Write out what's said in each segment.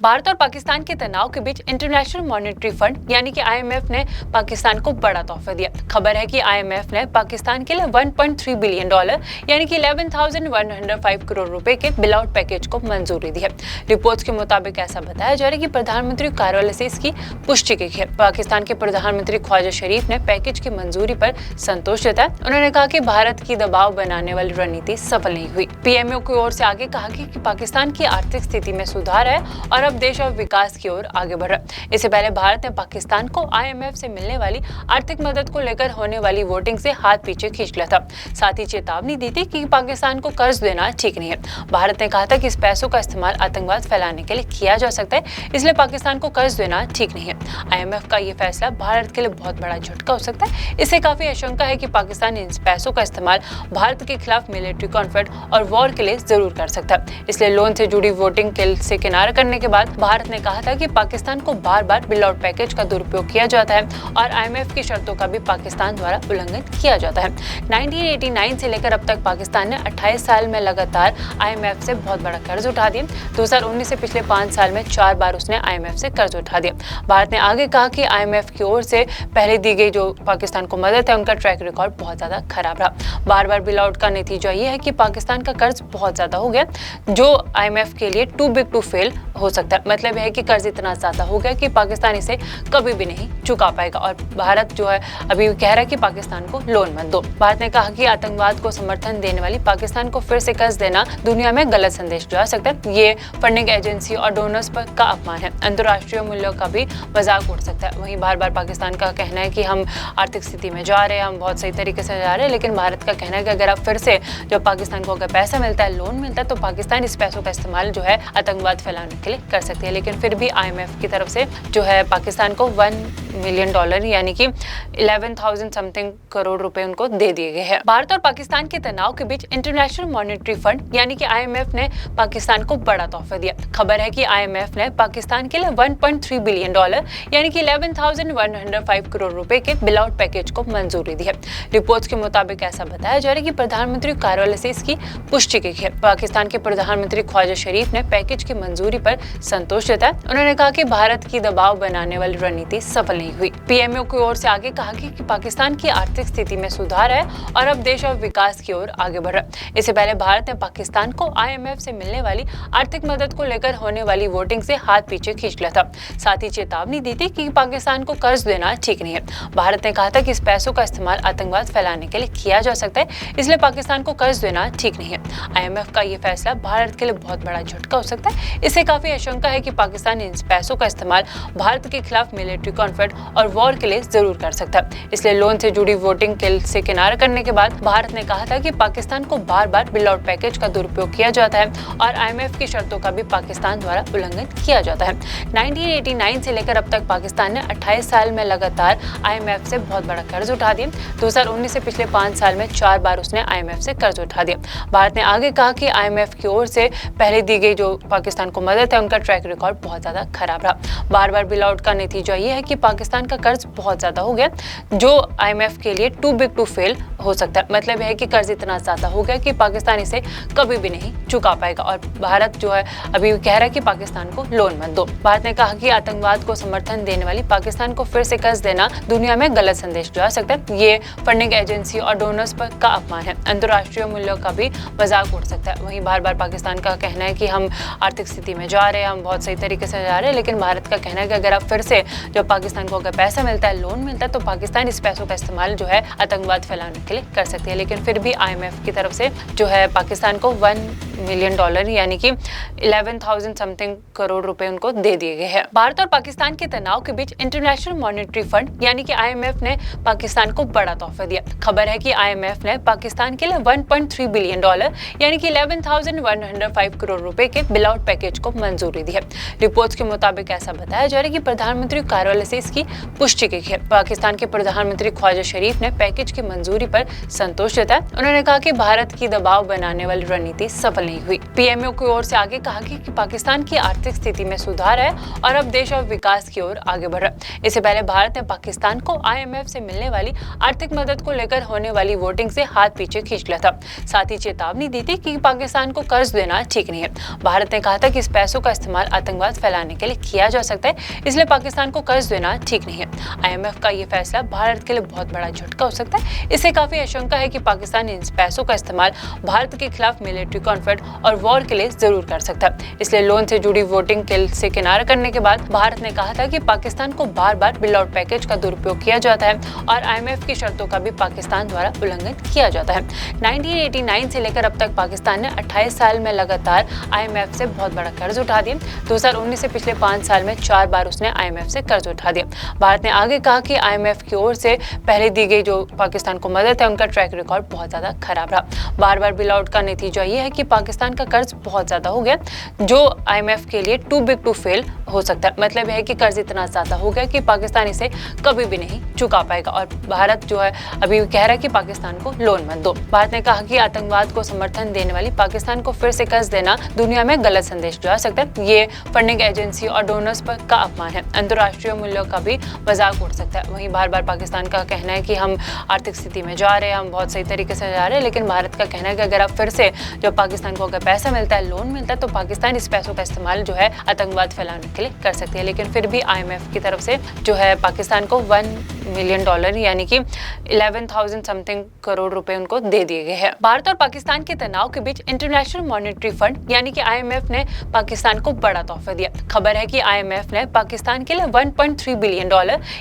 भारत और पाकिस्तान के तनाव के बीच इंटरनेशनल मॉनेटरी फंड यानी कि आईएमएफ ने पाकिस्तान को बड़ा तोहफा दिया। खबर है कि आईएमएफ ने पाकिस्तान के लिए 1.3 बिलियन डॉलर यानी कि 11,105 करोड़ रुपए के बिल आउट पैकेज को मंजूरी दी है। रिपोर्ट्स के मुताबिक ऐसा बताया जा रहा है कि प्रधानमंत्री कार्यालय से इसकी पुष्टि की है। पाकिस्तान के प्रधानमंत्री ख्वाजा शरीफ ने पैकेज की मंजूरी पर संतोष जताया। उन्होंने कहा कि भारत की दबाव बनाने वाली रणनीति सफल नहीं हुई। पीएमओ की ओर से आगे कहा कि पाकिस्तान की आर्थिक स्थिति में सुधार है और अब देश और विकास की ओर आगे बढ़ रहा है। इससे पहले भारत ने पाकिस्तान को आईएमएफ से मिलने वाली आर्थिक मदद को लेकर होने वाली वोटिंग से हाथ पीछे खींच लिया था। साथ ही चेतावनी दी थी कि पाकिस्तान को कर्ज देना ठीक नहीं है। भारत ने कहा था कि इस पैसों का इस्तेमाल आतंकवाद फैलाने के लिए किया जा सकता है, इसलिए पाकिस्तान को कर्ज देना ठीक नहीं है। आईएमएफ का ये फैसला भारत के लिए बहुत बड़ा झटका हो सकता है। इससे काफी आशंका है कि पाकिस्तान इन पैसों का इस्तेमाल भारत के खिलाफ मिलिट्री कॉन्फ्लिक्ट और वॉर के लिए जरूर कर सकता है। इसलिए लोन से जुड़ी वोटिंग से किनारा करने के बाद भारत ने कहा था कि पाकिस्तान को बार बार बिल आउट पैकेज का दुरुपयोग किया जाता है और आईएमएफ की शर्तों का भी पाकिस्तान द्वारा उल्लंघन किया जाता है। 1989 से लेकर अब तक पाकिस्तान ने 28 साल में लगातार आईएमएफ से बहुत बड़ा कर्ज उठा दिया। 2019 से पिछले 5 साल में 4 बार उसने आईएमएफ से कर्ज उठा दिया। भारत ने आगे कहा कि आईएमएफ की ओर से पहले दी गई जो पाकिस्तान को मदद है उनका ट्रैक रिकॉर्ड बहुत ज्यादा खराब रहा। बार बार बिल आउट का नतीजा ये है कि पाकिस्तान का कर्ज बहुत ज्यादा हो गया, जो आईएमएफ के लिए टू बिग टू फेल हो सकता है। मतलब है कि कर्ज इतना ज्यादा हो गया कि पाकिस्तान इसे कभी भी नहीं चुका पाएगा और भारत जो है अभी कह रहा है कि पाकिस्तान को लोन मत दो। भारत ने कहा कि आतंकवाद को समर्थन देने वाली पाकिस्तान को फिर से कर्ज देना दुनिया में गलत संदेश जा सकता है। ये फंडिंग एजेंसी और डोनर्स पर का अपमान है। अंतर्राष्ट्रीय मूल्यों का भी मजाक उड़ सकता है। वहीं बार बार पाकिस्तान का कहना है कि हम आर्थिक स्थिति में जा रहे हैं, हम बहुत सही तरीके से जा रहे हैं, लेकिन भारत का कहना है कि अगर आप फिर से जब पाकिस्तान को अगर पैसा मिलता है, लोन मिलता है, तो पाकिस्तान इस पैसों का इस्तेमाल जो है आतंकवाद फैलाने के लिए कर सकती है। लेकिन फिर भी आईएमएफ की तरफ से जो है पाकिस्तान को 1 मिलियन डॉलर यानी कि 11,000 समथिंग करोड़ रुपए उनको दे दिए गए हैं। भारत और पाकिस्तान के तनाव के बीच इंटरनेशनल मॉनेटरी फंड यानी कि आईएमएफ ने पाकिस्तान को बड़ा तोहफा दिया। खबर है कि आईएमएफ ने पाकिस्तान के लिए 1.3 बिलियन डॉलर यानी कि 11,105 करोड़ रुपए के बिल आउट पैकेज को मंजूरी दी है। रिपोर्ट्स के मुताबिक ऐसा बताया जा रहा है कि प्रधानमंत्री कार्यालय से इसकी पुष्टि की है। पाकिस्तान के प्रधानमंत्री ख्वाजा शरीफ ने पैकेज की मंजूरी पर संतोष जताया। उन्होंने कहा कि भारत की दबाव बनाने वाली रणनीति सफल नहीं हुई। पीएमओ की ओर से आगे कहा कि पाकिस्तान की आर्थिक स्थिति में सुधार है और अब देश और विकास की ओर आगे बढ़ रहा है। इससे पहले भारत ने पाकिस्तान को आईएमएफ से मिलने वाली आर्थिक मदद को लेकर होने वाली वोटिंग से हाथ पीछे खींच लिया था। साथ ही चेतावनी दी थी कि पाकिस्तान को कर्ज देना ठीक नहीं है। भारत ने कहा था कि इस पैसों का इस्तेमाल आतंकवाद फैलाने के लिए किया जा सकता है, इसलिए पाकिस्तान को कर्ज देना ठीक नहीं है। आईएमएफ का ये फैसला भारत के लिए बहुत बड़ा झटका हो सकता है। इससे काफी आशंका है कि पाकिस्तान इन पैसों का इस्तेमाल भारत के खिलाफ मिलिट्री कॉन्फ्लिक्ट और वॉर के लिए जरूर कर सकता है। इसलिए लोन से जुड़ी वोटिंग से किनारा करने के बाद भारत ने कहा था कि पाकिस्तान को बार बार बिल आउट पैकेज का दुरुपयोग किया जाता है और आईएमएफ की शर्तों का भी पाकिस्तान द्वारा उल्लंघन किया जाता है। 1989 से लेकर अब तक पाकिस्तान ने 28 साल में लगातार आईएमएफ से बहुत बड़ा कर्ज उठा दिया। 2019 से पिछले 5 साल में 4 बार उसने आईएमएफ से कर्ज उठा दिया। भारत ने आगे कहा कि आईएमएफ की ओर से पहले दी गई जो पाकिस्तान को मदद है उनका ट्रैक रिकॉर्ड बहुत ज्यादा खराब रहा। बार बार बिल आउट का नतीजा ये है कि पाकिस्तान का कर्ज बहुत ज्यादा हो गया, जो आईएमएफ के लिए टू बिग टू फेल हो सकता है। मतलब है कि कर्ज इतना ज्यादा हो गया कि पाकिस्तान इसे कभी भी नहीं चुका पाएगा और भारत जो है अभी कह रहा है कि पाकिस्तान को लोन मत दो। भारत ने कहा कि आतंकवाद को समर्थन देने वाली पाकिस्तान को फिर से कर्ज देना दुनिया में गलत संदेश जा सकता है। ये फंडिंग एजेंसी और डोनर्स पर का अपमान है। अंतर्राष्ट्रीय मूल्यों का भी मजाक उड़ सकता है। वहीं बार बार पाकिस्तान का कहना है कि हम आर्थिक स्थिति में जा रहे हैं, हम बहुत सही तरीके से जा रहे हैं, लेकिन भारत का कहना है कि अगर आप फिर से जब पाकिस्तान को अगर पैसा मिलता है, लोन मिलता है, तो पाकिस्तान इस पैसों का इस्तेमाल जो है आतंकवाद फैलाने के लिए कर सकती है। लेकिन फिर भी आईएमएफ की तरफ से जो है पाकिस्तान को 1 मिलियन डॉलर यानी कि 11,000 समथिंग करोड़ रुपए उनको दे दिए गए हैं। भारत और पाकिस्तान के तनाव के बीच इंटरनेशनल मॉनेटरी फंड यानी कि आईएमएफ ने पाकिस्तान को बड़ा तोहफा दिया। खबर है कि आईएमएफ ने पाकिस्तान के लिए 1.3 बिलियन डॉलर यानी कि 11,105 करोड़ रुपए के बिल आउट पैकेज को मंजूरी दी है। रिपोर्ट्स के मुताबिक ऐसा बताया जा रहा है कि प्रधानमंत्री कार्यालय से इसकी पुष्टि की है। पाकिस्तान के प्रधानमंत्री ख्वाजा शरीफ ने पैकेज की मंजूरी पर संतोष जताया। उन्होंने कहा कि भारत की दबाव बनाने वाली रणनीति सफल नहीं हुई। पीएमओ की ओर से आगे कहा कि पाकिस्तान की आर्थिक स्थिति में सुधार है और अब देश और विकास की ओर आगे बढ़ रहा है। इससे पहले भारत ने पाकिस्तान को आईएमएफ से मिलने वाली आर्थिक मदद को लेकर होने वाली वोटिंग से हाथ पीछे खींच लिया था। साथ ही चेतावनी दी थी कि पाकिस्तान को कर्ज देना ठीक नहीं है। भारत ने कहा था कि इस पैसों का इस्तेमाल इस्तेमाल आतंकवाद फैलाने के लिए किया जा सकता है, इसलिए पाकिस्तान को कर्ज देना ठीक नहीं है। IMF का ये फैसला भारत के लिए बहुत बड़ा झटका हो सकता है। इससे काफी आशंका है कि पाकिस्तान इन पैसों का इस्तेमाल भारत के खिलाफ मिलिट्री कॉन्फ्लिक्ट और वॉर के लिए जरूर कर सकता है। इसलिए लोन से जुड़ी वोटिंग से किनारा करने के बाद भारत ने कहा था कि पाकिस्तान को बार बार बिल आउट पैकेज का दुरुपयोग किया जाता है और IMF की शर्तों का भी पाकिस्तान द्वारा उल्लंघन किया जाता है। 1989 से लेकर अब तक पाकिस्तान ने 28 साल में लगातार IMF से बहुत बड़ा कर्ज उठा दिया। 2019 से पिछले 5 साल में 4 बार उसने IMF से कर्ज उठा दिया। भारत ने आगे कहा कि IMF की ओर से पहले दी गई जो पाकिस्तान को मदद है उनका ट्रैक रिकॉर्ड बहुत ज्यादा खराब रहा। बार बार बिल आउट का नतीजा ये है कि पाकिस्तान का कर्ज बहुत ज्यादा हो गया, जो IMF के लिए टू बिग टू फेल हो सकता है। मतलब यह है कि कर्ज इतना ज्यादा हो गया कि पाकिस्तान इसे कभी भी नहीं चुका पाएगा और भारत जो है अभी कह रहा है कि पाकिस्तान को लोन मत दो। भारत ने कहा कि आतंकवाद को समर्थन देने वाली पाकिस्तान को फिर से कर्ज देना दुनिया में गलत संदेश जा सकता है। ये फंडिंग एजेंसी और डोनर्स पर का अपमान है, अंतर्राष्ट्रीय मूल्यों का भी मजाक उड़ सकता है। वहीं बार बार पाकिस्तान का कहना है कि हम आर्थिक स्थिति में जा रहे हैं, हम बहुत सही तरीके से जा रहे हैं, लेकिन भारत का कहना है कि अगर आप फिर से जब पाकिस्तान को अगर पैसा मिलता है, लोन मिलता है, तो पाकिस्तान इस पैसों का इस्तेमाल जो है आतंकवाद फैलाने के लिए कर सकती है। लेकिन फिर भी IMF की तरफ से जो है पाकिस्तान को $1 मिलियन यानी कि 11,000 समथिंग करोड़ रुपए उनको दे दिए गए हैं। भारत और पाकिस्तान के तनाव के बीच इंटरनेशनल मॉनेटरी फंड यानी कि IMF ने पाकिस्तान को बड़ा तोहफा दिया। खबर है कि IMF ने पाकिस्तान के लिए $1.3 बिलियन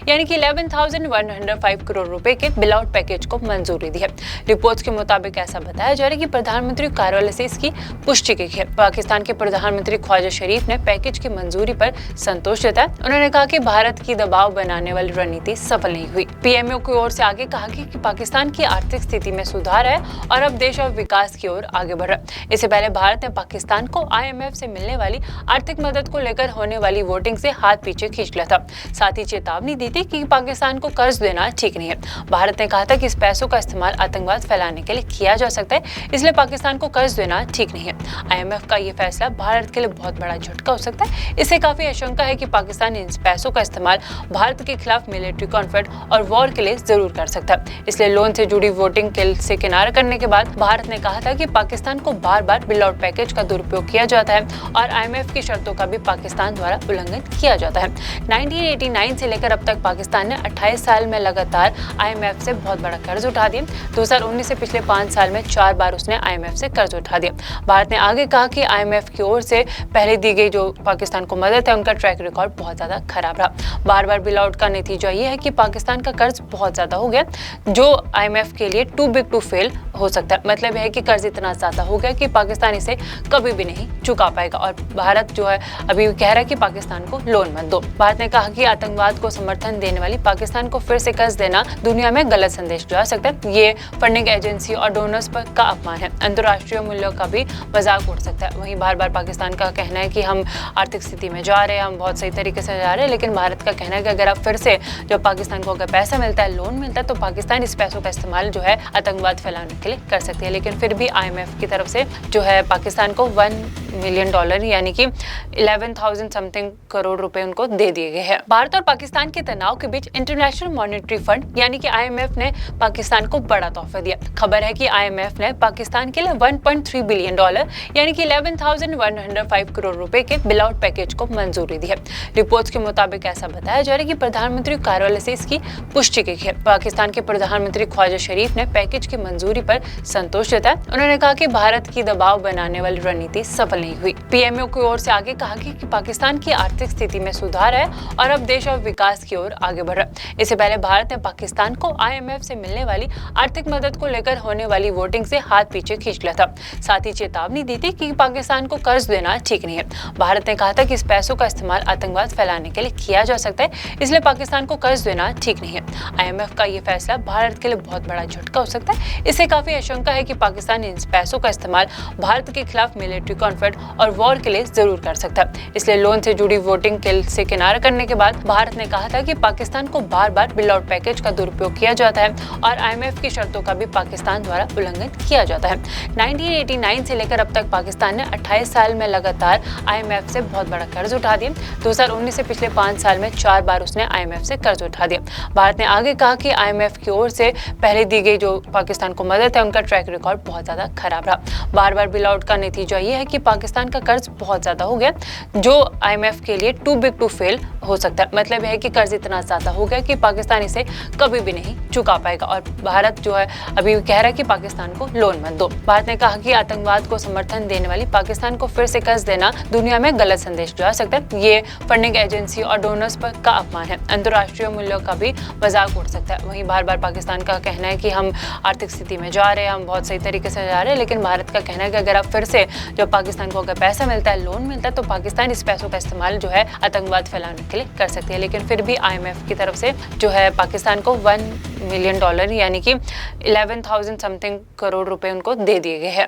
यानी कि 11,105 करोड़ रुपए के बिल आउट पैकेज को मंजूरी दी है। रिपोर्ट्स के मुताबिक ऐसा बताया जा रहा है कि प्रधानमंत्री कार्यालय से इसकी पुष्टि की है। पाकिस्तान के प्रधानमंत्री ख्वाजा शरीफ ने पैकेज की मंजूरी पर संतोष जताया। उन्होंने कहा कि भारत की दबाव बनाने वाली रणनीति सफल नहीं हुई। PMO की ओर से आगे कहा कि पाकिस्तान की आर्थिक स्थिति में सुधार है और अब देश और विकास की ओर आगे बढ़ रहा है। इससे पहले भारत ने पाकिस्तान को IMF से मिलने वाली आर्थिक मदद को लेकर होने वाली वोटिंग से हाथ पीछे खींच लिया था। साथ ही चेतावनी दी थी कि पाकिस्तान को कर्ज देना ठीक नहीं है। भारत ने कहा था कि इस पैसों का इस्तेमाल आतंकवाद फैलाने के लिए किया जा सकता है, इसलिए पाकिस्तान को कर्ज देना ठीक नहीं है। IMF का ये फैसला भारत के लिए बहुत बड़ा झटका हो सकता है। इससे काफी आशंका है कि पाकिस्तान इन पैसों का इस्तेमाल भारत के खिलाफ मिलिट्री कॉन्फ्लिक्ट और वॉर के लिए जरूर कर सकता है। इसलिए लोन से जुड़ी वोटिंग से किनारा करने के बाद भारत ने कहा था कि पाकिस्तान को बार बार बिल आउट पैकेज का दुरुपयोग किया जाता है और IMF की शर्तों का भी पाकिस्तान द्वारा उल्लंघन किया जाता है। 1989 से लेकर अब तक पाकिस्तान ने 28 साल में लगातार IMF से बहुत बड़ा कर्ज उठा दिया। 2019 से पिछले 5 साल में 4 बार उसने IMF से कर्ज उठा दिया। भारत ने आगे कहा कि IMF की ओर से पहले दी गई जो पाकिस्तान को मदद है उनका ट्रैक रिकॉर्ड बहुत ज्यादा खराब रहा। बार बार बिल आउट का नतीजा ये है कि पाकिस्तान का कर्ज बहुत ज्यादा हो गया, जो IMF के लिए टू बिग टू फेल हो सकता है। मतलब यह है कि कर्ज इतना ज्यादा हो गया कि पाकिस्तान इसे कभी भी नहीं चुका पाएगा और भारत जो है अभी कह रहा है कि पाकिस्तान को लोन मत दो। भारत ने कहा कि आतंकवाद को समर्थन देने वाली पाकिस्तान को फिर से कर्ज देना दुनिया में गलत संदेश जा सकता है। ये फंडिंग एजेंसी और डोनर्स पर का अपमान है, अंतर्राष्ट्रीय मूल्यों का भी मजाक उड़ सकता है। वहीं बार बार पाकिस्तान का कहना है कि हम आर्थिक स्थिति में जा रहे हैं, हम बहुत सही तरीके से जा रहे हैं, लेकिन भारत का कहना है कि अगर आप फिर से जब पाकिस्तान को अगर पैसा मिलता है, लोन मिलता है, तो पाकिस्तान इस पैसों का इस्तेमाल जो है आतंकवाद फैलाने के लिए कर सकती है। लेकिन फिर भी IMF की तरफ से जो है पाकिस्तान को $1 मिलियन यानी कि 11,000 समथिंग करोड़ रुपए उनको दे दिए गए हैं। भारत और पाकिस्तान के तनाव के बीच इंटरनेशनल मॉनेटरी फंड यानी कि IMF ने पाकिस्तान को बड़ा तोहफा दिया। खबर है कि IMF ने पाकिस्तान के लिए $1.3 बिलियन यानी कि 11,105 करोड़ रुपए के बिल आउट पैकेज को मंजूरी दी है। रिपोर्ट्स के मुताबिक ऐसा बताया जा रहा है कि प्रधानमंत्री कार्यालय से इसकी पुष्टि की है। पाकिस्तान के प्रधानमंत्री ख्वाजा शरीफ ने पैकेज की मंजूरी पर संतोष जताया। उन्होंने कहा कि भारत की दबाव बनाने वाली रणनीति सफल नहीं हुई। PMO की ओर से आगे कहा कि पाकिस्तान की आर्थिक स्थिति में सुधार है और अब देश और विकास की ओर आगे बढ़ रहा है। इससे पहले भारत ने पाकिस्तान को IMF से मिलने वाली आर्थिक मदद को लेकर होने वाली वोटिंग से हाथ पीछे खींच लिया था। साथ ही चेतावनी दी थी कि पाकिस्तान को कर्ज देना ठीक नहीं है। भारत ने कहा था कि इस पैसों का इस्तेमाल आतंकवाद फैलाने के लिए किया जा सकता है, इसलिए पाकिस्तान को कर्ज देना ठीक नहीं है। IMF का ये फैसला भारत के लिए बहुत बड़ा झटका हो सकता है। इससे काफी आशंका है कि पाकिस्तान इन पैसों का इस्तेमाल भारत के खिलाफ मिलिट्री कॉन्फ्लिक्ट और वॉर के लिए जरूर कर सकता है। इसलिए लोन से जुड़ी वोटिंग से किनारा करने के बाद भारत ने कहा था कि पाकिस्तान को बार बार बिल आउट पैकेज का दुरुपयोग किया जाता है और IMF की शर्तों का भी पाकिस्तान द्वारा उल्लंघन किया जाता है। 1989 से लेकर अब तक पाकिस्तान ने 28 साल में लगातार IMF से बहुत बड़ा कर्ज उठा दिया। 2019 से पिछले 5 साल में 4 बार उसने IMF से कर्ज उठा दिया। भारत ने आगे कहा कि IMF की ओर से पहले दी गई जो पाकिस्तान को मदद है उनका ट्रैक रिकॉर्ड बहुत ज्यादा खराब रहा। बार बार बिल आउट का नतीजा ये है कि पाकिस्तान का कर्ज बहुत ज्यादा ज़्यादा हो गया, जो IMF के लिए टू बिग टू फेल हो सकता है। मतलब यह है कि कर्ज इतना ज़्यादा हो गया कि पाकिस्तान इसे कभी भी नहीं चुका पाएगा। और भारत जो है अभी कह रहा है कि पाकिस्तान को लोन मत दो। भारत ने कहा कि आतंकवाद को समर्थन देने वाली पाकिस्तान को फिर से कर्ज देना दुनिया में गलत संदेश जा सकता है। ये फंडिंग एजेंसी और डोनर्स पर का अपमान है, अंतर्राष्ट्रीय मूल्यों का भी मजाक उड़ सकता है। वहीं बार बार पाकिस्तान का कहना है कि हम आर्थिक स्थिति में जा रहे हैं, हम बहुत सही तरीके से जा रहे हैं, लेकिन भारत का कहना है कि अगर अब फिर से जब पाकिस्तान को अगर पैसा मिलता है, लोन मिलता है, तो पाकिस्तान इस पैसों का इस्तेमाल जो है आतंकवाद फैलाने के लिए कर सकती है। लेकिन फिर भी IMF की तरफ से जो है पाकिस्तान को $1 मिलियन यानी कि 11,000 समथिंग करोड़ रुपए उनको दे दिए गए हैं।